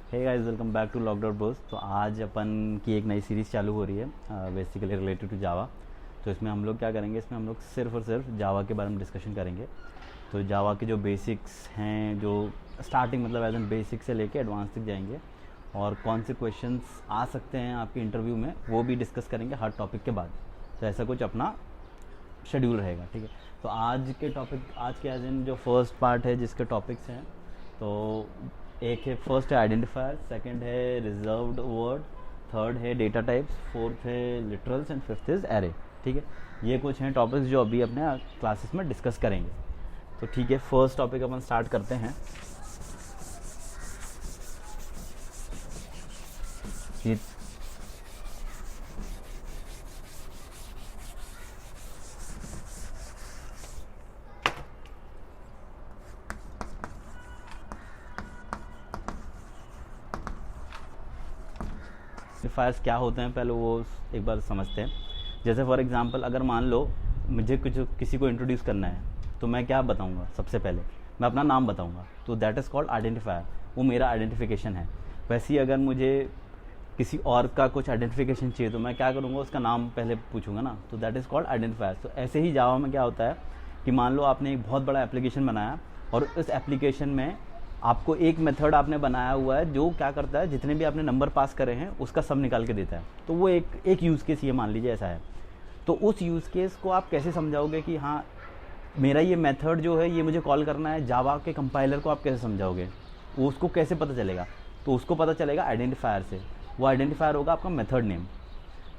Hey guys, welcome back to lockdown bros. तो आज अपन की एक नई सीरीज़ चालू हो रही है बेसिकली रिलेटेड टू जावा। तो इसमें हम लोग क्या करेंगे, इसमें हम लोग सिर्फ और सिर्फ जावा के बारे में डिस्कशन करेंगे। तो जावा के जो बेसिक्स हैं, जो स्टार्टिंग मतलब एज एन बेसिक से लेके एडवांस तक जाएंगे, और कौन से क्वेश्चंस आ सकते हैं आपके इंटरव्यू में वो भी डिस्कस करेंगे हर टॉपिक के बाद। तो ऐसा कुछ अपना शेड्यूल रहेगा, ठीक है। तो आज के टॉपिक, आज के एज इन जो फर्स्ट पार्ट है जिसके टॉपिक्स हैं, तो एक है, फर्स्ट है आइडेंटिफायर, सेकंड है रिजर्व्ड वर्ड, थर्ड है डेटा टाइप्स, फोर्थ है literals and fifth is array, ठीक है। ये कुछ हैं टॉपिक्स जो अभी अपने क्लासेस में डिस्कस करेंगे। तो ठीक है, फर्स्ट टॉपिक अपन स्टार्ट करते हैं। ये आइडेंटिफायर्स क्या होते हैं पहले वो एक बार समझते हैं। जैसे फॉर एग्जांपल, अगर मान लो मुझे कुछ किसी को इंट्रोड्यूस करना है, तो मैं क्या बताऊंगा? सबसे पहले मैं अपना नाम बताऊंगा, तो दैट इज़ कॉल्ड आइडेंटिफायर। वो मेरा आइडेंटिफिकेशन है। वैसे ही अगर मुझे किसी और का कुछ आइडेंटिफिकेशन चाहिए, तो मैं क्या करूँगा? उसका नाम पहले पूछूंगा ना, तो दैट इज़ कॉल्ड आइडेंटिफायर। तो ऐसे ही जावा में क्या होता है कि मान लो आपने एक बहुत बड़ा एप्लीकेशन बनाया, और उस एप्लीकेशन में आपको एक मेथड आपने बनाया हुआ है जो क्या करता है, जितने भी आपने नंबर पास करे हैं उसका सब निकाल के देता है। तो वो एक यूज़ केस ये मान लीजिए ऐसा है। तो उस यूज़ केस को आप कैसे समझाओगे कि हाँ मेरा ये मेथड जो है ये मुझे कॉल करना है? जावा के कंपाइलर को आप कैसे समझाओगे? वो उसको कैसे पता चलेगा? तो उसको पता चलेगा आइडेंटिफायर से। वो आइडेंटिफायर होगा आपका मेथड नेम।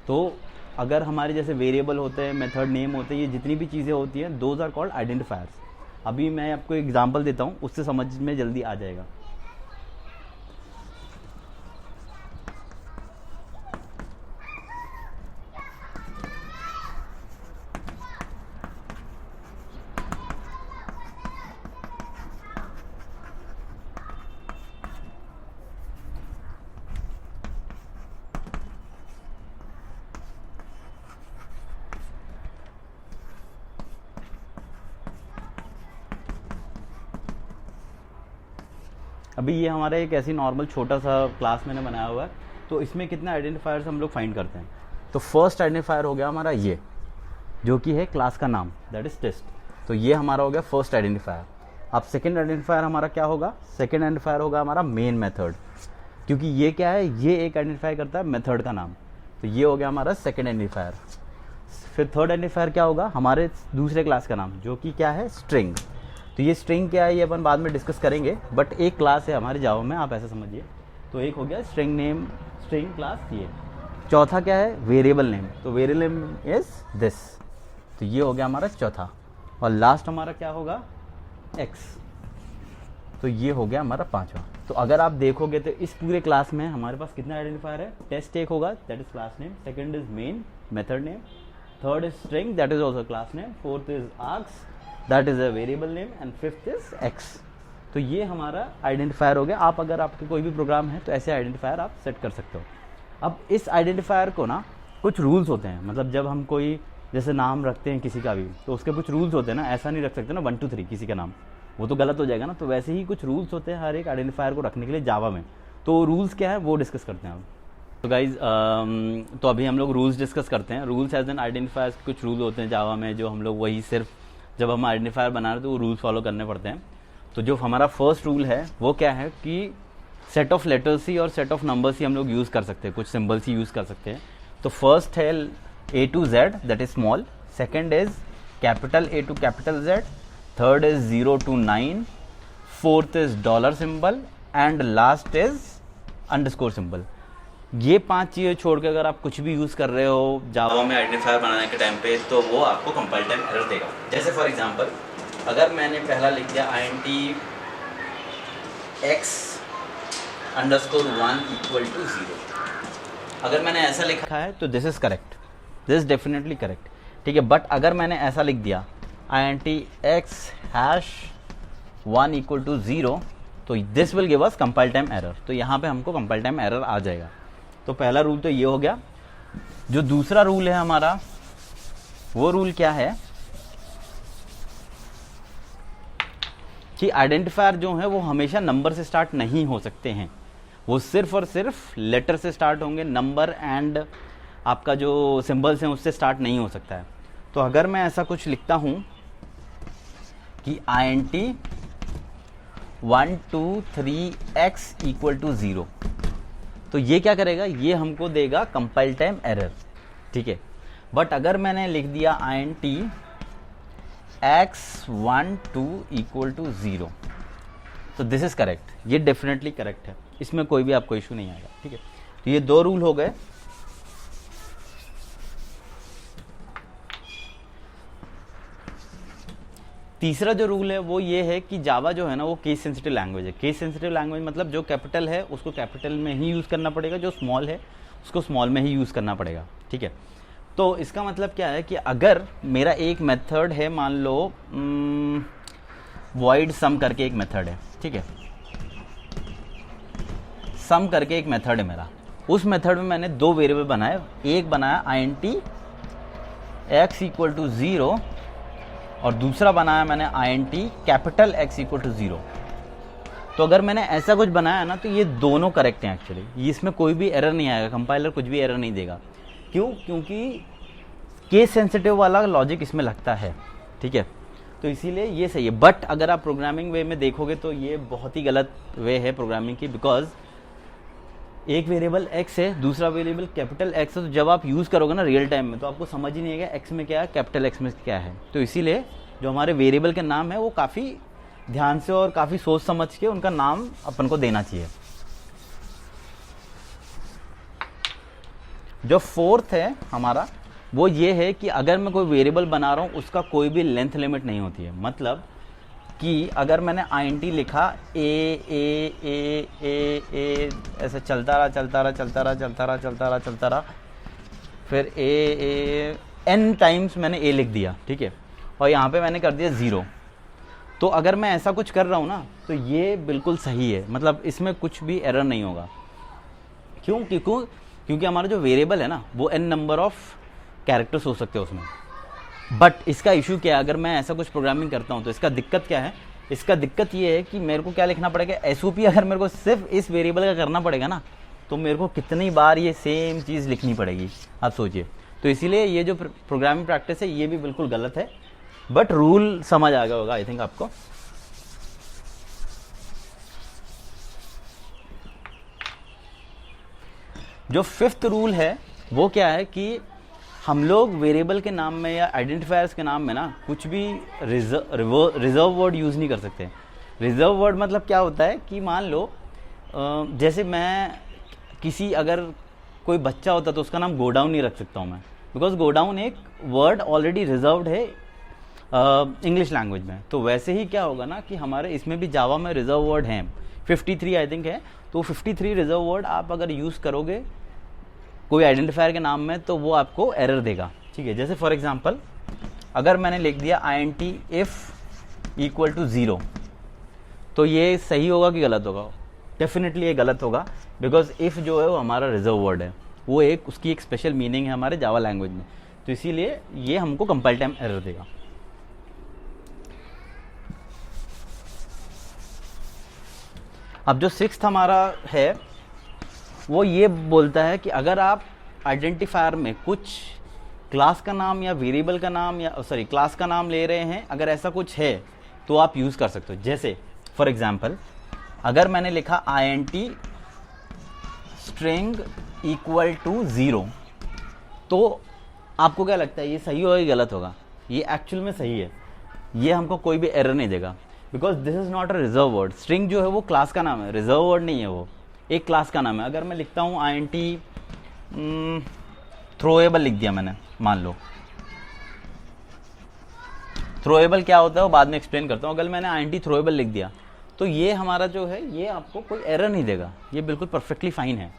तो अगर हमारे जैसे वेरिएबल होते हैं, मेथड नेम होते हैं, ये जितनी भी चीज़ें होती हैं, दोज आर कॉल्ड आइडेंटिफायर्स। अभी मैं आपको एग्जांपल देता हूँ, उससे समझ में जल्दी आ जाएगा। अभी ये हमारा एक ऐसी नॉर्मल छोटा सा क्लास मैंने बनाया हुआ है। तो इसमें कितने आइडेंटिफायर्स हम लोग फाइंड करते हैं? तो फर्स्ट आइडेंटिफायर हो गया हमारा ये, जो कि है क्लास का नाम, दैट इज टेस्ट। तो ये हमारा हो गया फर्स्ट आइडेंटिफायर। अब सेकंड आइडेंटिफायर हमारा क्या होगा? सेकंड आइडेंटिफायर होगा हमारा मेन मेथड, क्योंकि ये क्या है, ये एक आइडेंटिफाई करता है मेथड का नाम। तो ये हो गया हमारा सेकंड आइडेंटिफायर। फिर थर्ड आइडेंटिफायर क्या होगा? हमारे दूसरे क्लास का नाम, जो कि क्या है, स्ट्रिंग। तो ये स्ट्रिंग क्या है ये अपन बाद में डिस्कस करेंगे, बट एक क्लास है हमारे जावा में, आप ऐसा समझिए। तो एक हो गया स्ट्रिंग नेम, स्ट्रिंग क्लास ये। चौथा क्या है? Variable name. तो वेरिएबल नेम इज दिस। तो ये हो गया हमारा चौथा। और लास्ट हमारा क्या होगा? एक्स। तो ये हो गया हमारा पांचवा। तो अगर आप देखोगे तो इस पूरे क्लास में हमारे पास कितने आइडेंटिफायर है? टेस्ट एक होगा, that is class name, second is main method name, third is string, that is also class name, fourth is arcs, that is a variable name, and fifth is x. तो ये हमारा identifier हो गया। आप अगर आपके कोई भी प्रोग्राम है तो ऐसे आइडेंटिफायर आप सेट कर सकते हो। अब इस आइडेंटिफायर को ना कुछ रूल्स होते हैं, मतलब जब हम कोई जैसे नाम रखते हैं किसी का भी, तो उसके कुछ रूल्स होते हैं ना। ऐसा नहीं रख सकते ना 1 2 3 किसी का नाम, वो तो गलत हो जाएगा ना। तो वैसे ही कुछ रूल्स होते हैं हर एक आइडेंटिफायर को रखने के लिए जावा में। तो रूल्स क्या है वो डिस्कस करते हैं हम। तो गाइज, तो अभी हम लोग रूल्स डिस्कस करते हैं। रूल्स एज एन आइडेंटिफायर्स के कुछ रूल होते हैं जावा में, जो हम लोग वही सिर्फ जब हम आइडेंटिफायर बना रहे तो वो रूल्स फॉलो करने पड़ते हैं। तो जो हमारा फर्स्ट रूल है वो क्या है कि सेट ऑफ लेटर्स ही और सेट ऑफ नंबर्स ही हम लोग यूज़ कर सकते हैं, कुछ सिंबल्स ही यूज़ कर सकते हैं। तो फर्स्ट है A to Z, that is small, second is capital A to capital Z, third is 0 to 9, fourth is dollar symbol, and last is underscore symbol. ये 5 चीज़ें छोड़ के अगर आप कुछ भी यूज़ कर रहे हो जावा में आइडेंटिफायर बनाने के टाइम पे, तो वो आपको कंपाइल टाइम एरर देगा। जैसे फॉर एग्जांपल, अगर मैंने पहला लिख दिया INT x underscore 1 equal to 0, अगर मैंने ऐसा लिखा है तो this is correct, this is definitely correct, ठीक है। बट अगर मैंने ऐसा लिख दिया INT x hash 1 equal to 0, तो this will give us compile time error. तो यहाँ पे हमको कंपाइल टाइम एरर आ जाएगा। तो पहला रूल तो ये हो गया। जो दूसरा रूल है हमारा, वो रूल क्या है कि आइडेंटिफायर जो है वो हमेशा नंबर से स्टार्ट नहीं हो सकते हैं। वो सिर्फ और सिर्फ लेटर से स्टार्ट होंगे, नंबर एंड आपका जो सिंबल्स हैं उससे स्टार्ट नहीं हो सकता है। तो अगर मैं ऐसा कुछ लिखता हूँ कि int 1 2 3 x इक्वल टू 0, तो ये क्या करेगा, ये हमको देगा कंपाइल टाइम एरर, ठीक है। बट अगर मैंने लिख दिया int x 1 2 इक्वल टू 0, तो दिस इज करेक्ट, ये डेफिनेटली करेक्ट है, इसमें कोई भी आपको इशू नहीं आएगा, ठीक है। तो ये 2 रूल हो गए। तीसरा जो रूल है वो ये है कि जावा जो है ना वो केस सेंसिटिव लैंग्वेज है। केस सेंसिटिव लैंग्वेज मतलब जो कैपिटल है उसको कैपिटल में ही यूज़ करना पड़ेगा, जो स्मॉल है उसको स्मॉल में ही यूज़ करना पड़ेगा, ठीक है। तो इसका मतलब क्या है कि अगर मेरा एक मेथड है, मान लो वॉइड सम करके एक मेथड है, ठीक है, सम करके एक मेथड है मेरा, उस मेथड में मैंने 2 वेरिएबल बनाए, एक बनाया int x इक्वल टू 0 और दूसरा बनाया मैंने int capital X equal to 0। तो अगर मैंने ऐसा कुछ बनाया ना तो ये दोनों करेक्ट हैं एक्चुअली, इसमें कोई भी एरर नहीं आएगा, कंपाइलर कुछ भी एरर नहीं देगा। क्यों? क्योंकि केस सेंसिटिव वाला लॉजिक इसमें लगता है, ठीक है, तो इसीलिए ये सही है। बट अगर आप प्रोग्रामिंग वे में देखोगे तो ये बहुत ही गलत वे है प्रोग्रामिंग की, बिकॉज एक वेरिएबल x है, दूसरा वेरिएबल कैपिटल X है, तो जब आप यूज़ करोगे ना रियल टाइम में तो आपको समझ ही नहीं आएगा x में क्या है, कैपिटल X में क्या है। तो इसीलिए जो हमारे वेरिएबल के नाम है वो काफ़ी ध्यान से और काफ़ी सोच समझ के उनका नाम अपन को देना चाहिए। जो फोर्थ है हमारा वो ये है कि अगर मैं कोई वेरिएबल बना रहा हूँ उसका कोई भी लेंथ लिमिट नहीं होती है। मतलब कि अगर मैंने int लिखा a ऐसे चलता रहा, फिर a n टाइम्स मैंने a लिख दिया, ठीक है, और यहाँ पे मैंने कर दिया 0, तो अगर मैं ऐसा कुछ कर रहा हूँ ना तो ये बिल्कुल सही है, मतलब इसमें कुछ भी एरर नहीं होगा। क्यों? क्योंकि हमारा जो वेरिएबल है ना वो n नंबर ऑफ कैरेक्टर्स हो सकते हैं उसमें। बट इसका इशू क्या है, अगर मैं ऐसा कुछ प्रोग्रामिंग करता हूँ तो इसका दिक्कत क्या है, इसका दिक्कत ये है कि मेरे को क्या लिखना पड़ेगा, एसओपी अगर मेरे को सिर्फ इस वेरिएबल का करना पड़ेगा ना तो मेरे को कितनी बार ये सेम चीज़ लिखनी पड़ेगी, आप सोचिए। तो इसीलिए ये जो प्रोग्रामिंग प्रैक्टिस है ये भी बिल्कुल गलत है, बट रूल समझ आ गया होगा आई थिंक आपको। जो 5th रूल है वो क्या है कि हम लोग वेरिएबल के नाम में या आइडेंटिफायर्स के नाम में ना कुछ भी रिजर्व वर्ड यूज़ नहीं कर सकते। रिजर्व वर्ड मतलब क्या होता है कि मान लो जैसे मैं किसी अगर कोई बच्चा होता तो उसका नाम गोडाउन नहीं रख सकता हूँ मैं, बिकॉज गोडाउन एक वर्ड ऑलरेडी रिजर्व्ड है इंग्लिश लैंग्वेज में। तो वैसे ही क्या होगा ना कि हमारे इसमें भी जावा में रिजर्व वर्ड हैं 53 आई थिंक है, तो 53 रिजर्व वर्ड आप अगर यूज़ करोगे कोई आइडेंटिफायर के नाम में तो वो आपको एरर देगा, ठीक है। जैसे फॉर एग्जांपल अगर मैंने लिख दिया int if इक्वल टू 0, तो ये सही होगा कि गलत होगा? डेफिनेटली ये गलत होगा, बिकॉज इफ़ जो है वो हमारा रिजर्व वर्ड है, वो एक उसकी एक स्पेशल मीनिंग है हमारे जावा लैंग्वेज में, तो इसीलिए ये हमको कंपाइल टाइम एरर देगा। अब जो 6th हमारा है वो ये बोलता है कि अगर आप आइडेंटिफायर में कुछ क्लास का नाम या वेरिएबल का नाम या क्लास का नाम ले रहे हैं, अगर ऐसा कुछ है तो आप यूज़ कर सकते हो। जैसे फॉर एग्जांपल अगर मैंने लिखा int स्ट्रिंग इक्वल टू 0, तो आपको क्या लगता है ये सही होगा कि गलत होगा? ये एक्चुअल में सही है, ये हमको कोई भी एरर नहीं देगा, because this is not a reserve word. String जो है वो क्लास का नाम है, रिजर्व वर्ड नहीं है, वो एक क्लास का नाम है। अगर मैं लिखता हूँ int थ्रोएबल लिख दिया मैंने, मान लो थ्रोएबल क्या होता है वो बाद में एक्सप्लेन करता हूँ। अगर मैंने int थ्रोएबल लिख दिया तो ये हमारा जो है ये आपको कोई एरर नहीं देगा, ये बिल्कुल परफेक्टली फाइन है।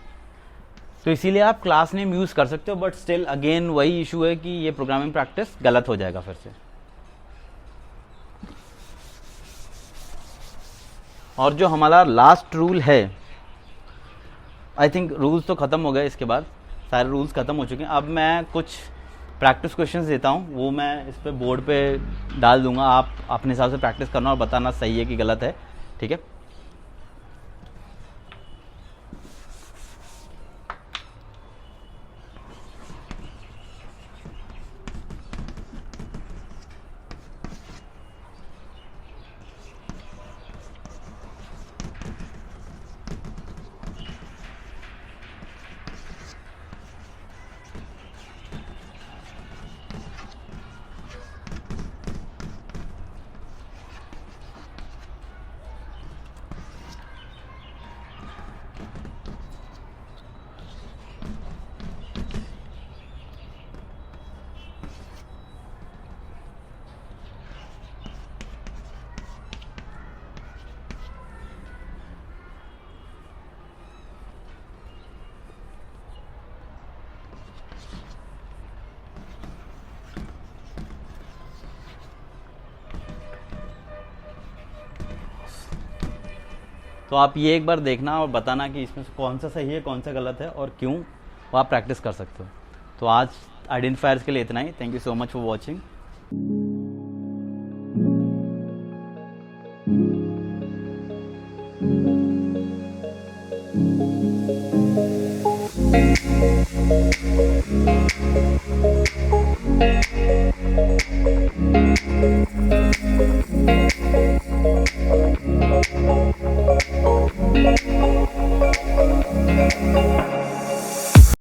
तो इसीलिए आप क्लास नेम यूज़ कर सकते हो, बट स्टिल अगेन वही इशू है कि ये प्रोग्रामिंग प्रैक्टिस गलत हो जाएगा फिर से। और जो हमारा लास्ट रूल है, आई थिंक रूल्स तो ख़त्म हो गए, इसके बाद सारे रूल्स ख़त्म हो चुके हैं। अब मैं कुछ प्रैक्टिस क्वेश्चंस देता हूँ, वो मैं इस पे बोर्ड पे डाल दूंगा, आप अपने हिसाब से प्रैक्टिस करना और बताना सही है कि गलत है, ठीक है। तो आप ये एक बार देखना और बताना कि इसमें से कौन सा सही है, कौन सा गलत है और क्यों, वो आप प्रैक्टिस कर सकते हो। तो आज आइडेंटिफायर्स के लिए इतना ही। Thank you so much for watching.